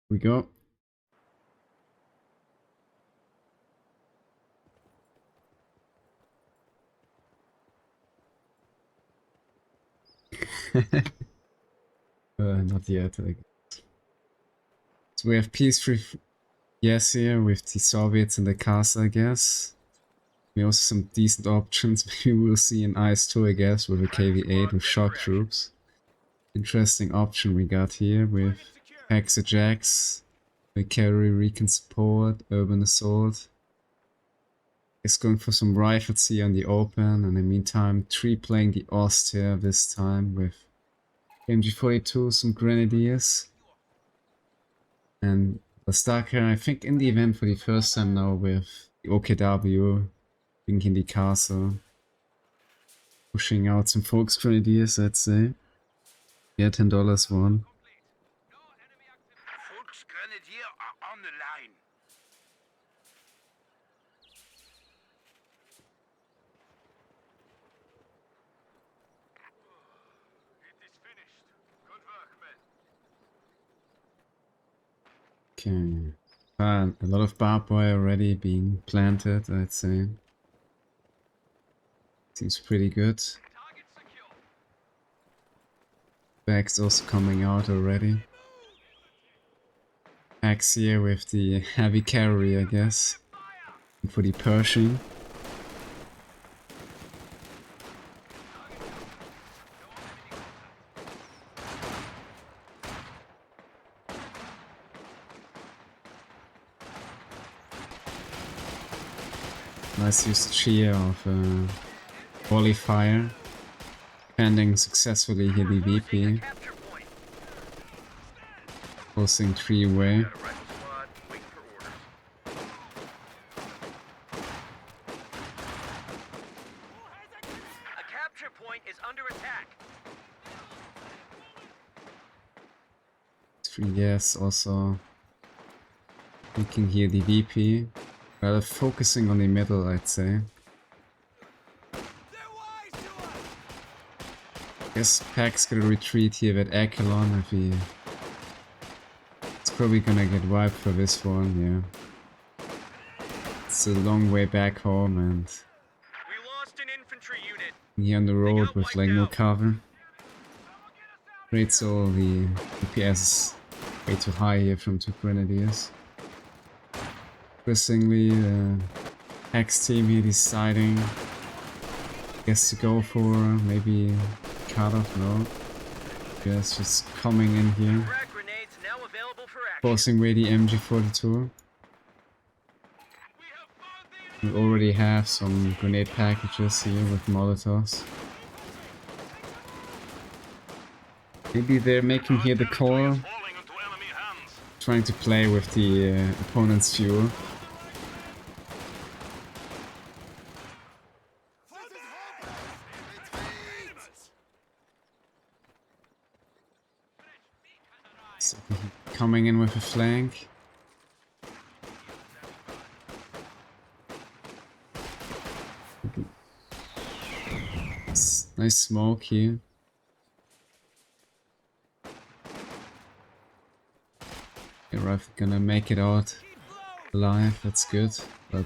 We go. Not yet, I guess. So we have Ps3YES here with the Soviets in the castle, I guess. We also some decent options. Maybe we'll see an IS-2, I guess, with a KV-8 with shock troops. Interesting option we got here with PAX Ajax, cavalry recon support, urban assault. It's going for some rifles here on the open, and in the meantime, Tree playing the Ost here this time with MG42, some grenadiers. And Valstarka, I think in the event for the first time now with the OKW, being in the castle. Pushing out some Volksgrenadiers, I'd say. Yeah, $10 one. Volksgrenadier are on the line. It is finished. Good work, men. Okay. A lot of barbed wire already being planted, I'd say. Seems pretty good. Bags also coming out already. PAX here with the heavy cavalry, I guess. And for the Pershing. Nice usage here of volley fire. Defending successfully here the VP. Forcing 3-way. Yes, also taking here the VP. Well, focusing on the middle, I'd say. Guess PAX gonna retreat here with Echelon if he... It's probably gonna get wiped for this one, yeah. It's a long way back home and... We lost an infantry unit. Here on the road with like no cover. Great, so the DPS is way too high here from 2 grenadiers. Interestingly, the PAX team here deciding, I guess, to go for maybe cut off. No, yes, just coming in here, forcing away the MG42. We already have some grenade packages here with Molotovs. Maybe they're making here the call, trying to play with the opponent's fuel. So coming in with a flank. Nice smoke here. Rifle gonna make it out alive, that's good, but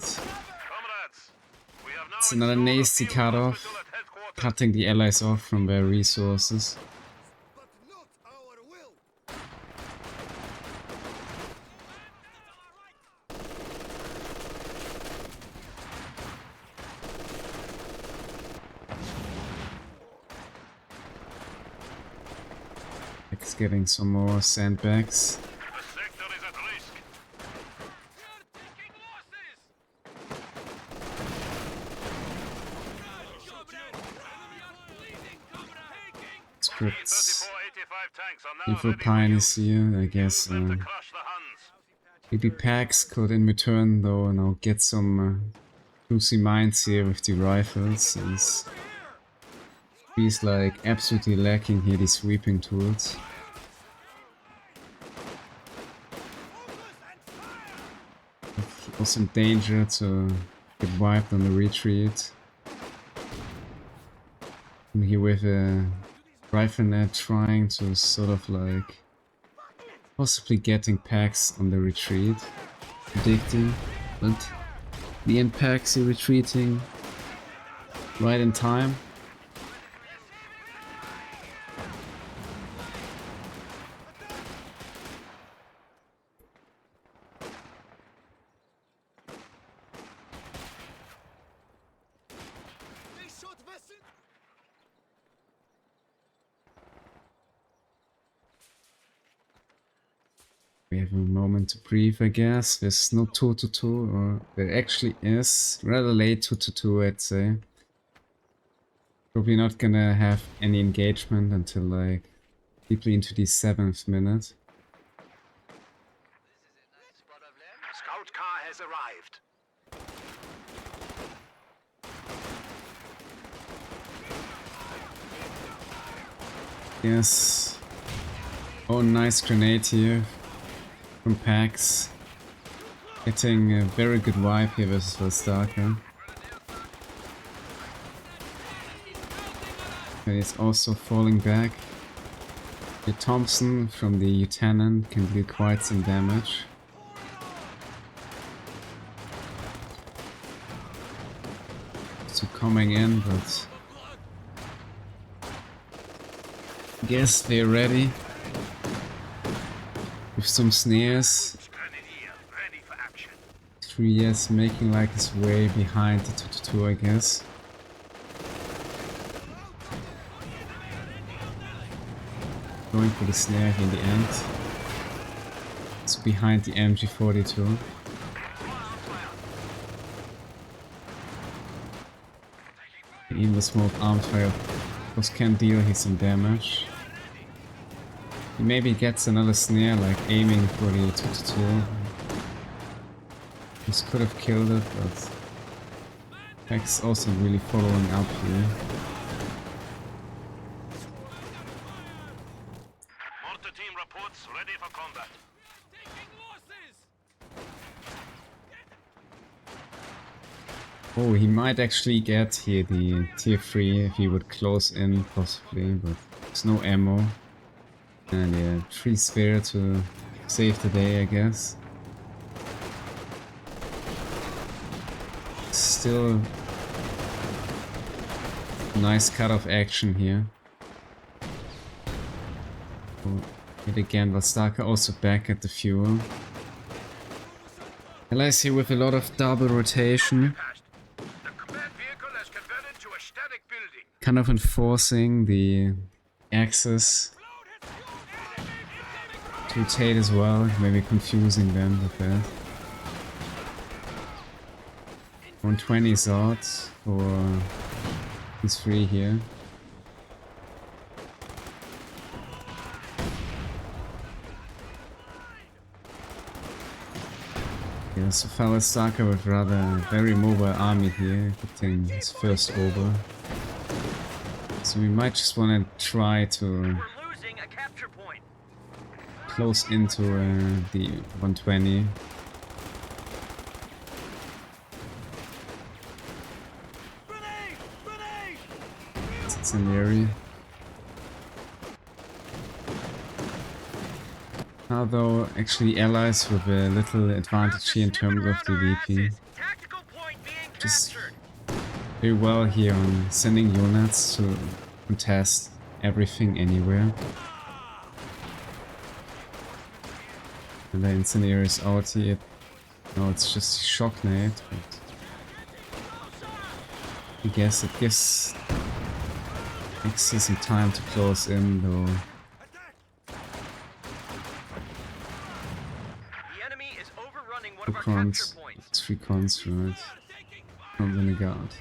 it's another nasty cutoff, cutting the allies off from their resources. It's getting some more sandbags. Scripts. Info Pioneers here, I guess. Maybe PAX could in return though now get some juicy mines here with the rifles, since he's like absolutely lacking here the sweeping tools. Also in danger to get wiped on the retreat. And here with a rifle net trying to sort of like possibly getting PAX on the retreat. Predicting, but the end PAX are retreating right in time. We have a moment to breathe, I guess. There's no 2-2, or there actually is. Rather late 2-2, I'd say. Probably not gonna have any engagement until like deeply into the 7th minute. Scout car has arrived. Yes. Oh, nice grenade here from PAX. Getting a very good vibe here versus Valstarka. And he's also falling back. The Thompson from the Lieutenant can do quite some damage. So coming in, but I guess they're ready. With some snares. Grenadier, ready for action. Ps3YES making like his way behind the 2-2, I guess. Going for the snare in the end. It's behind the MG42. Even the smoke arm fire of course can deal here some damage. He maybe gets another snare, like aiming for the 2-2. This could have killed it, but PAX also really following up here. Mortar team reports ready for combat. Oh, he might actually get here the tier 3 if he would close in possibly, but there's no ammo. And yeah, 3 spare to save the day, I guess. Still nice cut-off action here. Oh, and again, Valstarka also back at the fuel. Allies here with a lot of double rotation. The combat vehicle has converted to a static building. Kind of enforcing the axis to rotate as well, maybe confusing them with that. 120 is out for these 3 here. Yeah, so far Valstarka with rather very mobile army here, getting his first over. So we might just want to try to We're losing a capture point. close into the 120. Incendiary. Although actually allies with a little advantage here in terms of the VP. Tactical point being Just captured. very well here on sending units to contest everything anywhere. And the incendiary is out here. No, it's just shock nade, but I guess it gives makes some time to close in though. The enemy is overrunning one The of our capture cons, points. 3 cons, right? From the guard.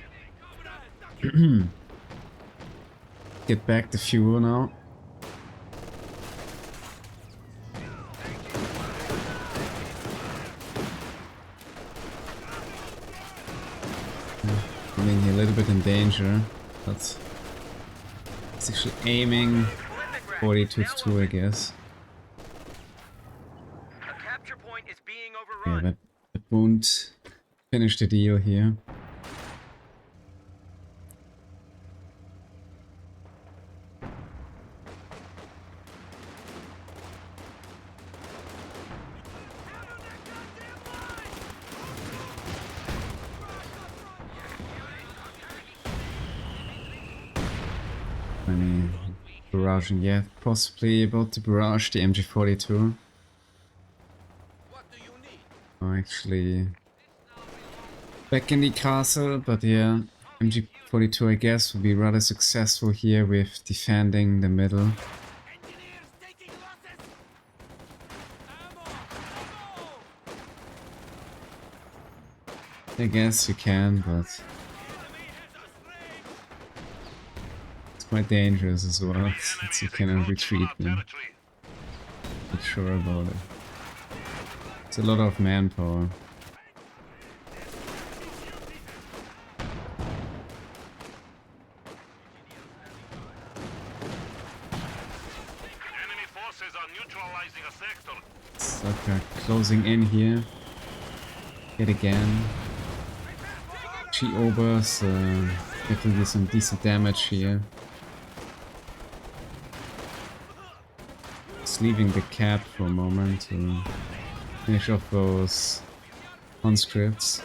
Get back the fuel now. I mean, a little bit in danger, but it's actually aiming 42-2, I guess. A capture point is being Yeah, overrun. that won't finish the deal here. Any barraging yet. Possibly about to barrage the MG42. Oh, actually back in the castle, but yeah, MG42 I guess will be rather successful here with defending the middle. I guess you can, but it's quite dangerous as well, since you cannot retreat them. Not sure about it. It's a lot of manpower. Enemy forces are neutralizing a sector. Sturka closing in here. Yet again. G-Obers definitely some decent damage here. Just leaving the cap for a moment to finish off those conscripts.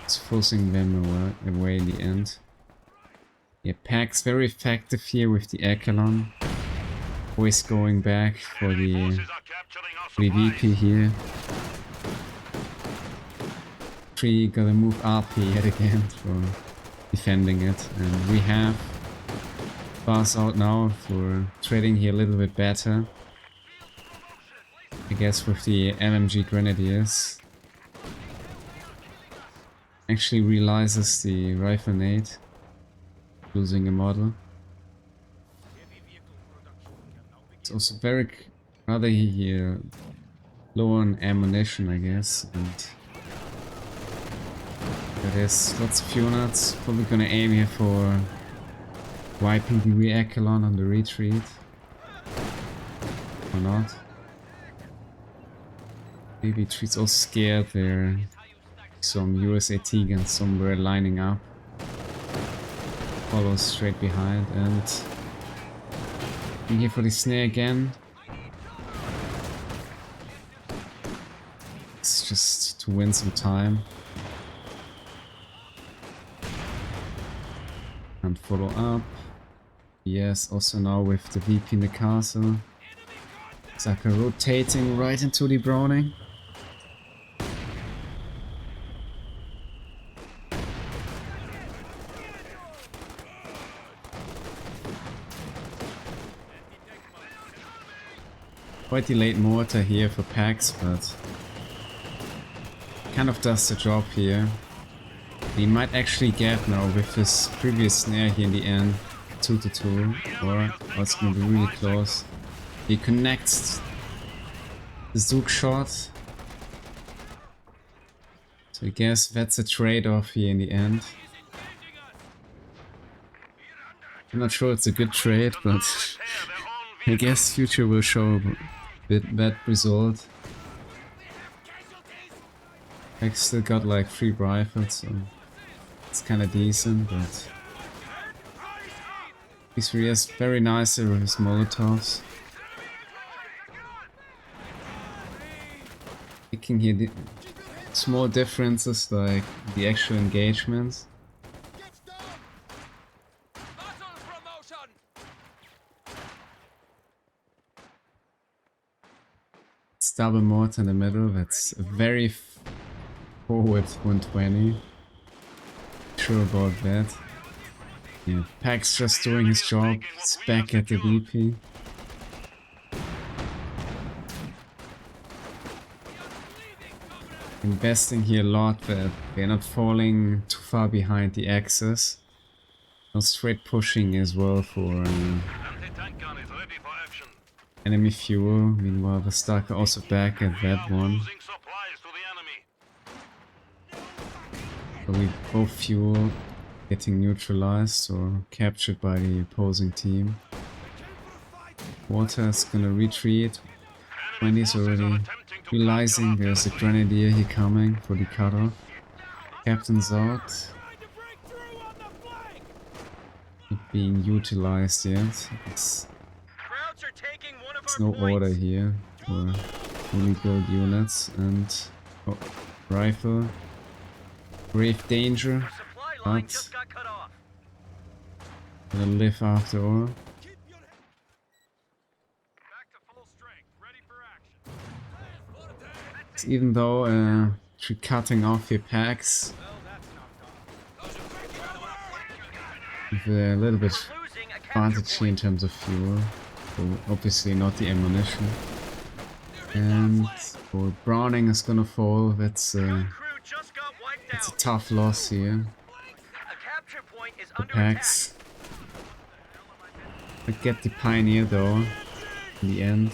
It's forcing them away in the end. Yeah, PAX very effective here with the Echelon. Always going back for the VP here. 3 gotta move RP yet again for defending it, and we have Bars out now for trading here a little bit better. I guess with the LMG Grenadiers. Actually realizes the rifle nade, losing a model. It's also very rather here low on ammunition, I guess, and that is lots of units. Probably gonna aim here for wiping the rear echelon on the retreat. Or not. Maybe retreat's all scared there. Some USAT guns somewhere lining up. Follow straight behind, and I'm here for the snare again. It's just to win some time. And follow up. Yes, also now with the VP in the castle. Zaka rotating right into the Browning. Quite delayed mortar here for PAX, but kind of does the job here. He might actually get now with his previous snare here in the end 2-2, or it's gonna be really close. He connects the Zook shot. So I guess that's a trade-off here in the end. I'm not sure it's a good trade, but I guess future will show that result. I still got like 3 rifles, so it's kinda decent, but Ps3YES very nice with his Molotovs. Picking here the small differences like the actual engagements. It's double mortar in the middle, that's a very forward 120. Sure about that. Yeah, PAX just doing his job. It's back at the VP. Investing here a lot, but they're not falling too far behind the axis. No straight pushing as well for enemy fuel. Meanwhile, Valstarka also back at that one. So we both fuel getting neutralized or captured by the opposing team. Water's gonna retreat. 20's already realizing there's a grenadier here coming for the cutoff. Captain's out. Not being utilized yet. It's no order here for fully built units, and rifle. Grave danger, but Gonna live after all. Back to full strength, ready for action. So even though you're cutting off your packs with a little bit advantage here in terms of fuel, so obviously not the ammunition. And well, Browning is gonna fall. That's a tough loss here. The packs. But get the Pioneer though in the end.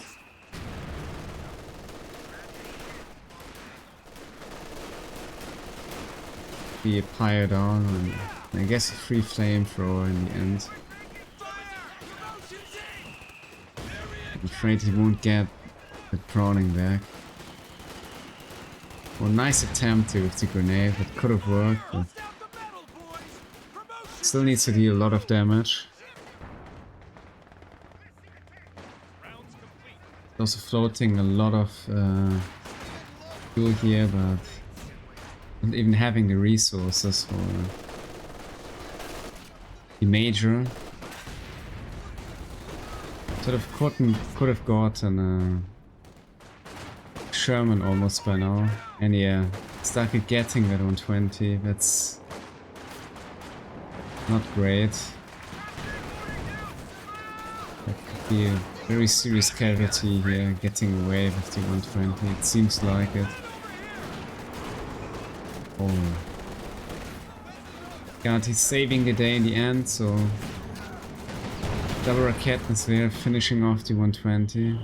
Be a Pyre down and I guess a free flamethrower in the end. I'm afraid he won't get the Browning back. Well, nice attempt with the grenade, that could have worked, but still needs to deal a lot of damage. Also floating a lot of fuel here, but not even having the resources for the major. Sort of could have gotten Sherman almost by now. And yeah, started getting that 120. That's not great. That could be a very serious casualty here, getting away with the 120. It seems like it. Oh. God, he's saving the day in the end, so double Raketens there, finishing off the 120.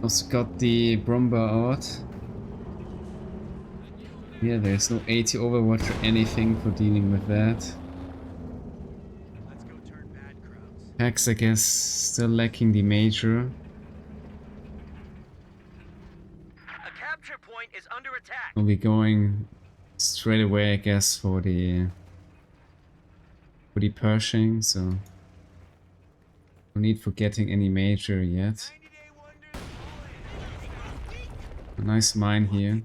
Also got the Brumba out. Yeah, there's no 80 Overwatch or anything for dealing with that. PAX, I guess, still lacking the major. A capture point is under attack. We'll be going straight away, I guess, for the Pershing, so no need for getting any major yet. A nice mine here.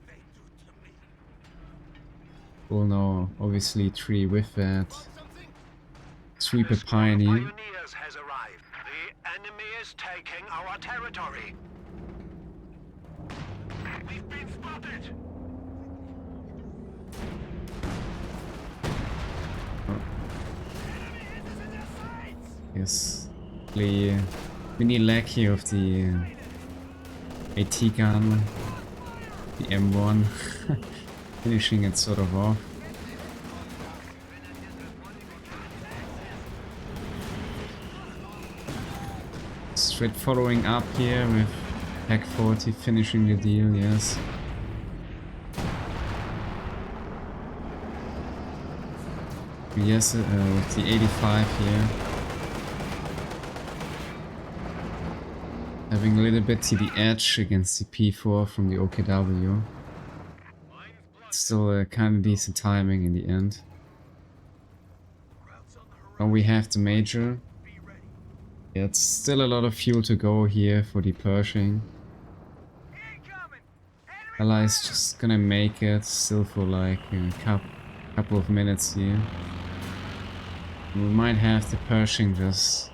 Well, no, obviously 3 with that. Sweeper Pioneer. Pioneers has arrived. The enemy is taking our territory. We've been spotted. Yes, the mini lag here of the AT gun, the M1, finishing it sort of off. Straight following up here with Pack 40 finishing the deal, yes. Yes, with the 85 here. Having a little bit to the edge against the P4 from the OKW. Still kind of decent timing in the end. Now we have the major. Yeah, it's still a lot of fuel to go here for the Pershing. Allies just gonna make it still for like a couple of minutes here. We might have the Pershing just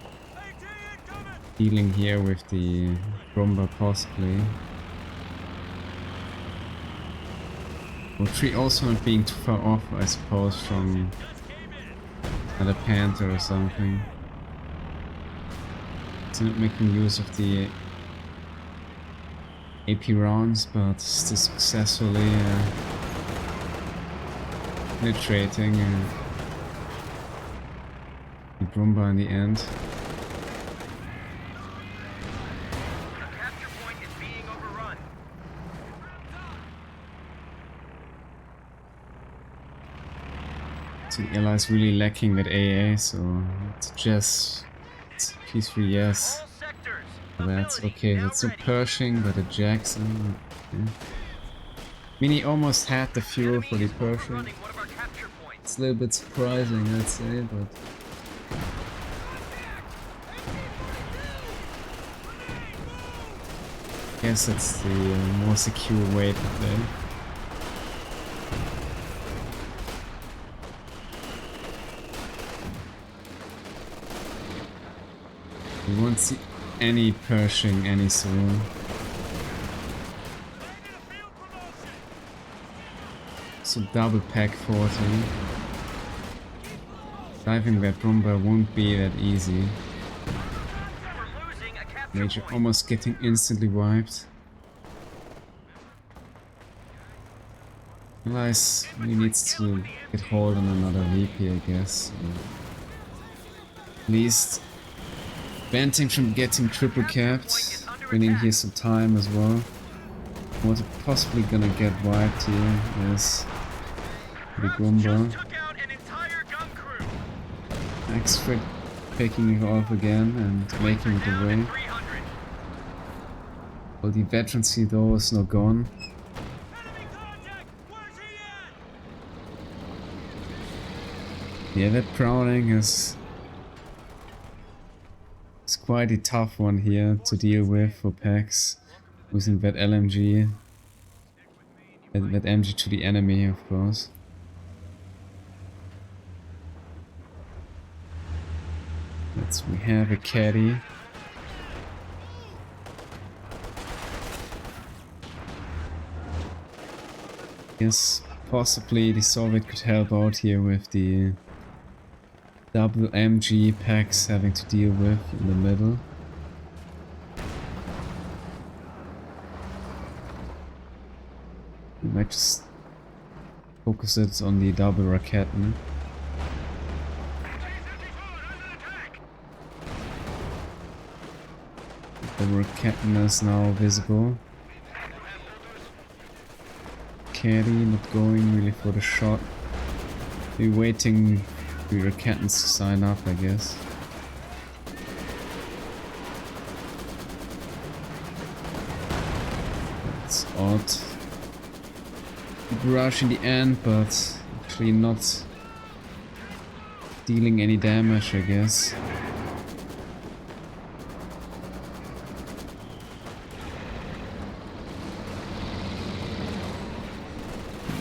dealing here with the Brumba possibly. Well, 3 also not being too far off, I suppose, from another Panther or something. It's not making use of the AP rounds, but still successfully penetrating the Brumba in the end. So the Allies really lacking that AA, so it's just Ps3YES. That's okay, that's a Pershing, but a Jackson. Okay. Mini almost had the fuel for the Pershing. It's a little bit surprising, I'd say, but I guess it's the more secure way to play. We won't see any Pershing any soon. So double pack 40. Diving that bomber won't be that easy. Major almost getting instantly wiped. Realize he needs to get hold on another VP, I guess. At least preventing from getting triple capped, winning here some time as well. What's possibly gonna get wiped here is the Goomba. X-Fred picking it off again and making it away. Well, the veterancy though is now gone. Yeah, that Browning is quite a tough one here to deal with for PAX. Using that LMG, that MG to the enemy, of course. We have a caddy. Yes, possibly the Soviet could help out here with the double MG PAX having to deal with in the middle. We might just focus it on the double Raketen. The Raketen is now visible. Caddy not going really for the shot. Be waiting for the Raketens to sign up, I guess. That's odd. Rush in the end, but actually not dealing any damage, I guess.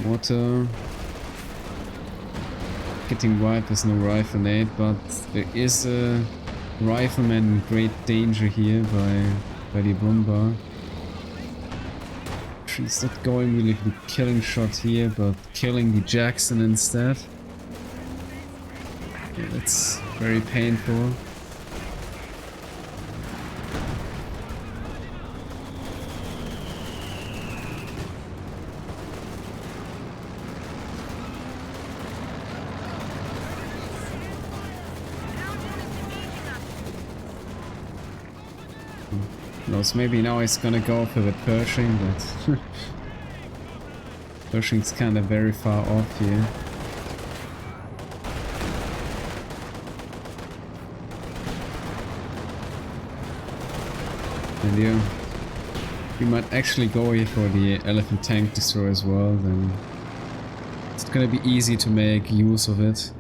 Water getting wiped, there's no rifle nade, but there is a rifleman in great danger here by the bomber. He's not going really for the killing shot here, but killing the Jackson instead. Yeah, that's very painful. Knows, maybe now he's gonna go for the Pershing, but Pershing's kind of very far off here. And yeah, we might actually go here for the Elephant Tank Destroyer as well, then it's gonna be easy to make use of it.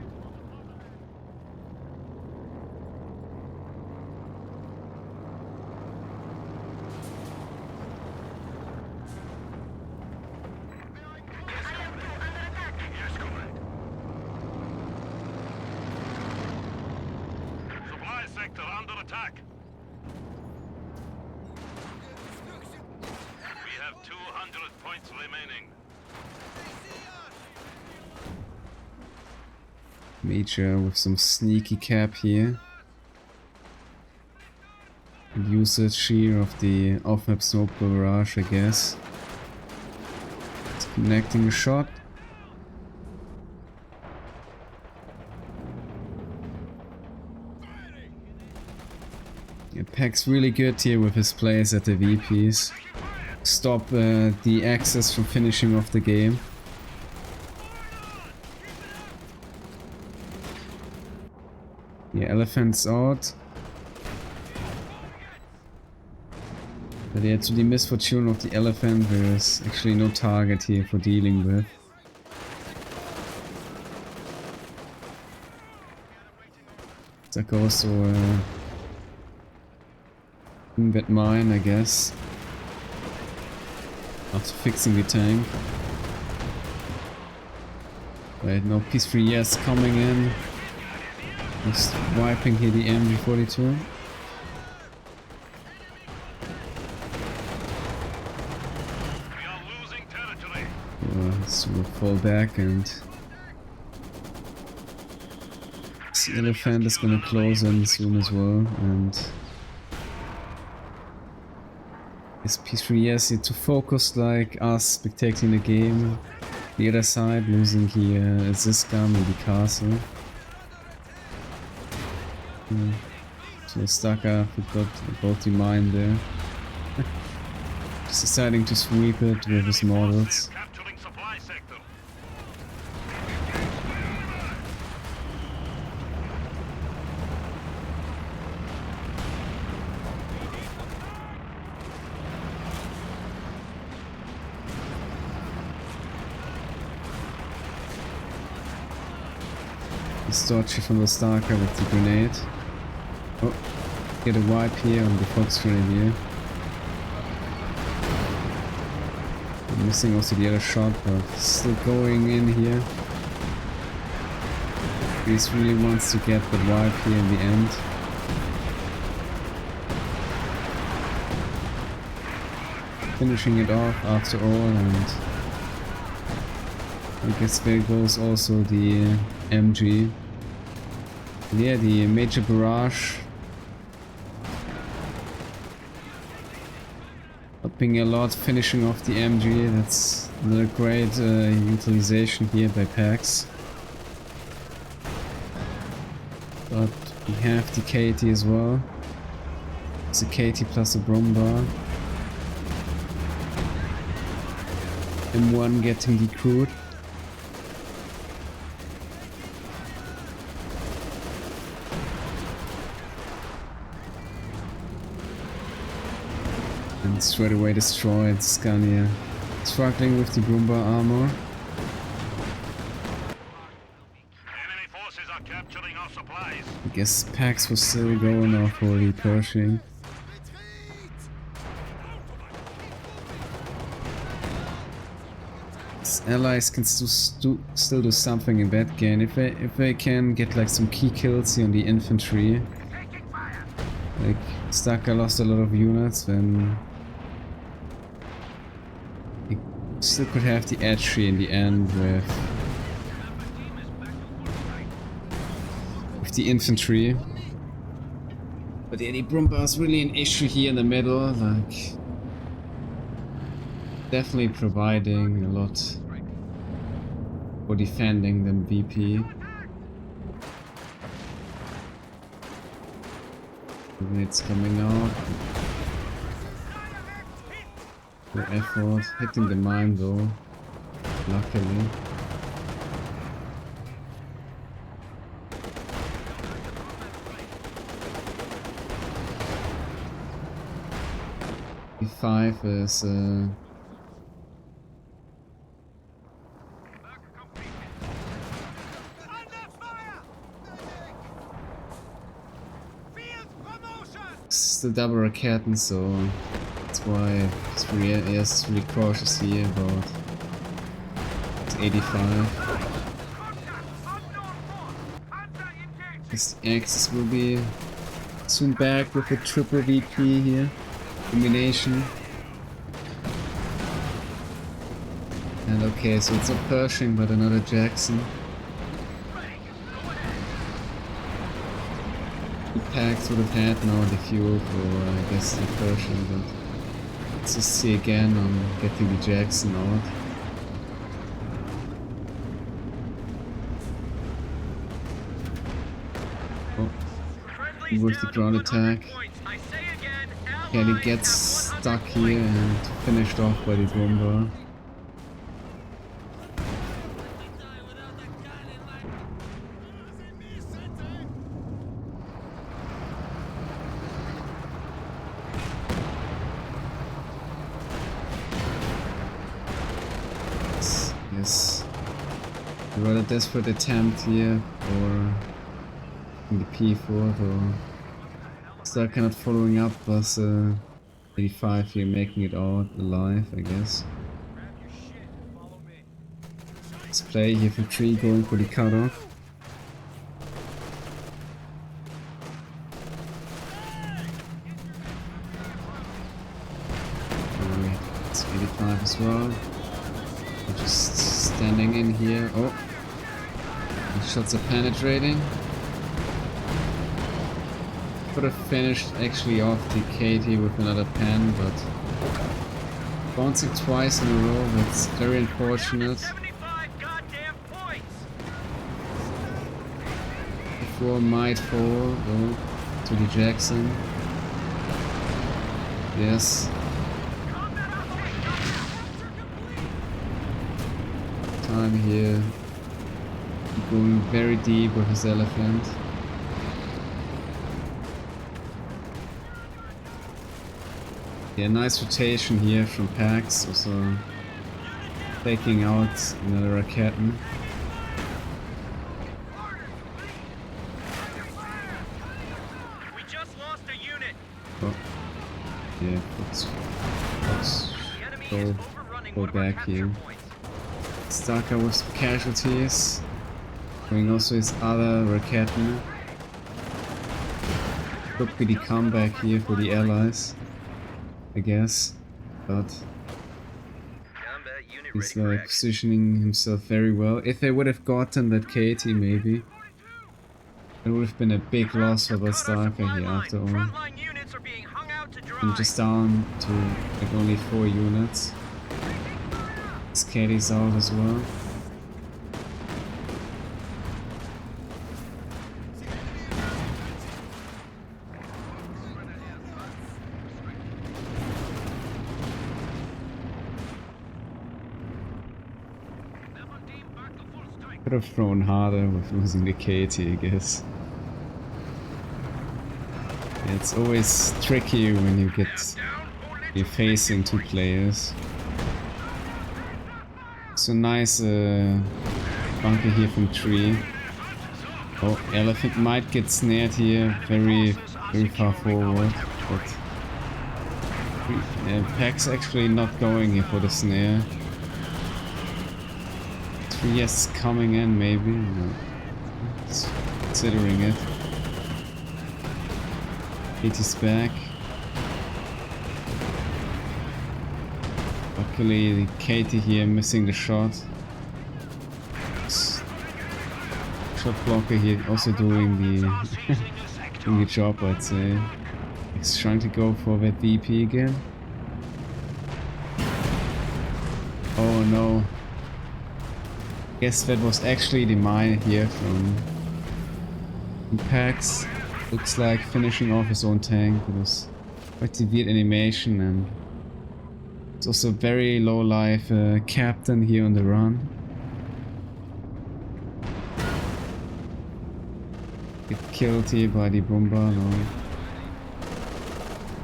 Major with some sneaky cap here. And usage here of the off-map smoke barrage, I guess. It's connecting a shot. Yeah, PAX really good here with his plays at the VPs. Stop the Axis from finishing off the game. Yeah, elephants out. But yeah, to the misfortune of the elephant, there is actually no target here for dealing with. That also that mine, I guess. After fixing the tank. Wait, no, Ps3YES coming in. Just wiping here the MG42. So we'll fall back and this elephant is gonna close in soon as well, and this Ps3YES need to focus like us spectating the game. The other side losing here Ziska, maybe Castle. So Valstarka forgot about the mine there. Just deciding to sweep it with his models. Capturing supply sector. He's dodgy from Valstarka with the grenade. Oh, get a wipe here on the Fox Grenadier. Missing also the other shot, but still going in here. He really wants to get the wipe here in the end. Finishing it off after all, and I guess there goes also the MG. Yeah, the major barrage. Helping a lot, finishing off the MG. That's another great utilization here by PAX. But we have the KT as well. It's a KT plus a Bromba. M1 getting decrewed. And straight away destroyed Scania. Struggling with the Bromba armor. Enemy forces are capturing our supplies. I guess PAX was still going off for the Pershing. His allies can still do something in that game. If they can get like some key kills here on the infantry. Like Valstarka lost a lot of units, then he still could have the edge here in the end with the infantry. But yeah, the Bromba is really an issue here in the middle, like definitely providing a lot for defending than VP. It's coming out. Good effort, hitting the mine though, luckily. E5 is still double Raketen, so that's why Ps3YES is really cautious here about 85. This Axis will be soon back with a triple VP here. Combination. And okay, so it's a Pershing but another Jackson. The PAX would have had now the fuel for I guess the Pershing, but let's just see again on getting the Jackson out. Oh, with the ground attack. Yeah, he gets stuck here and finished off by the Bromba. Yes, a rather desperate attempt here for the P4 though. Still cannot following up, plus 85 here making it out alive, I guess. Let's play here for 3 going for the cutoff. It's 85 as well. We're just Standing in here. Oh, the shots are penetrating. Could have finished actually off the Katie with another pen, but bouncing twice in a row, that's very unfortunate. 75 goddamn points. The 4 might fall, though, to the Jackson. Yes. Time here. Going very deep with his elephant. Yeah, nice rotation here from PAX, also taking out another Raketen. We just lost a unit. Oh, yeah, let's The enemy is overrunning go one of our back capture here. points. Valstarka with some casualties. Doing also his other Raketen. Could be the comeback here for the allies, I guess, but Combat unit he's ready for like action. positioning himself very well. If they would have gotten that Katie, maybe it would have been a big loss for Valstarka here after all. Frontline units are being hung out to dry. And just down to like only 4 units. His Katie's out as well. Could have thrown harder with losing the Katie, I guess. Yeah, it's always tricky when you're facing 2 players. So nice bunker here from Tree. Oh, Elephant might get snared here very far forward, but PAX actually not going here for the snare. Ps3YES coming in maybe, no. Just considering it. Katie's back. Luckily the Katie here missing the shot. Shot blocker here also doing the job, I'd say. He's trying to go for that VP again. Oh no. Guess that was actually the mine here from PAX. Looks like finishing off his own tank. It was quite a weird animation, and it's also very low life captain here on the run. Get killed here by the Bomba, no.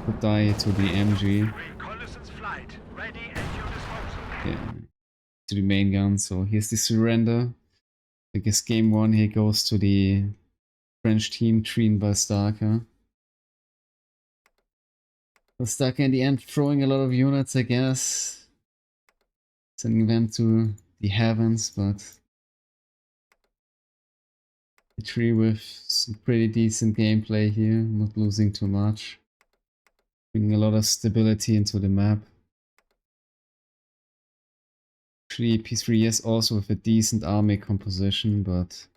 Could die to the MG. Reconnaissance flight ready at your disposal. Yeah, to the main gun. So here's the surrender. I guess game 1 here goes to the French team, Tree and Valstarka. Valstarka in the end throwing a lot of units, I guess. Sending them to the heavens, but the Tree with some pretty decent gameplay here, not losing too much. Bringing a lot of stability into the map. Actually, Ps3YES also with a decent army composition, but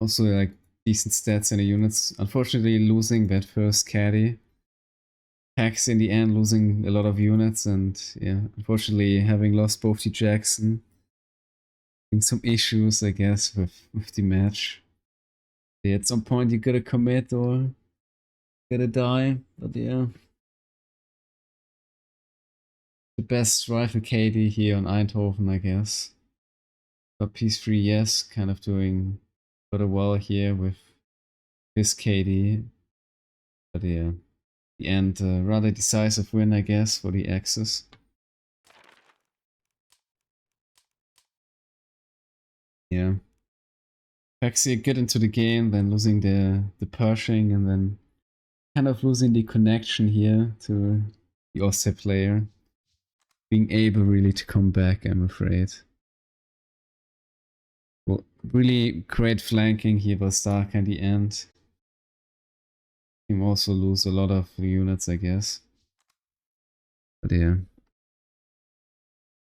also like decent stats in the units. Unfortunately, losing that first caddy. PAX in the end losing a lot of units, and yeah, unfortunately having lost both the Jackson. Having some issues, I guess, with the match. Yeah, at some point you gotta commit or gotta die, but yeah. The best rifle KD here on Eindhoven, I guess. But Ps3YES kind of doing rather well here with this KD. But yeah, the end, rather decisive win, I guess, for the Axis. Yeah. PAX get into the game, then losing the Pershing, and then kind of losing the connection here to the Osset player. Being able really to come back, I'm afraid. Well, really great flanking here by Stark at the end. Him also lose a lot of units, I guess. But yeah.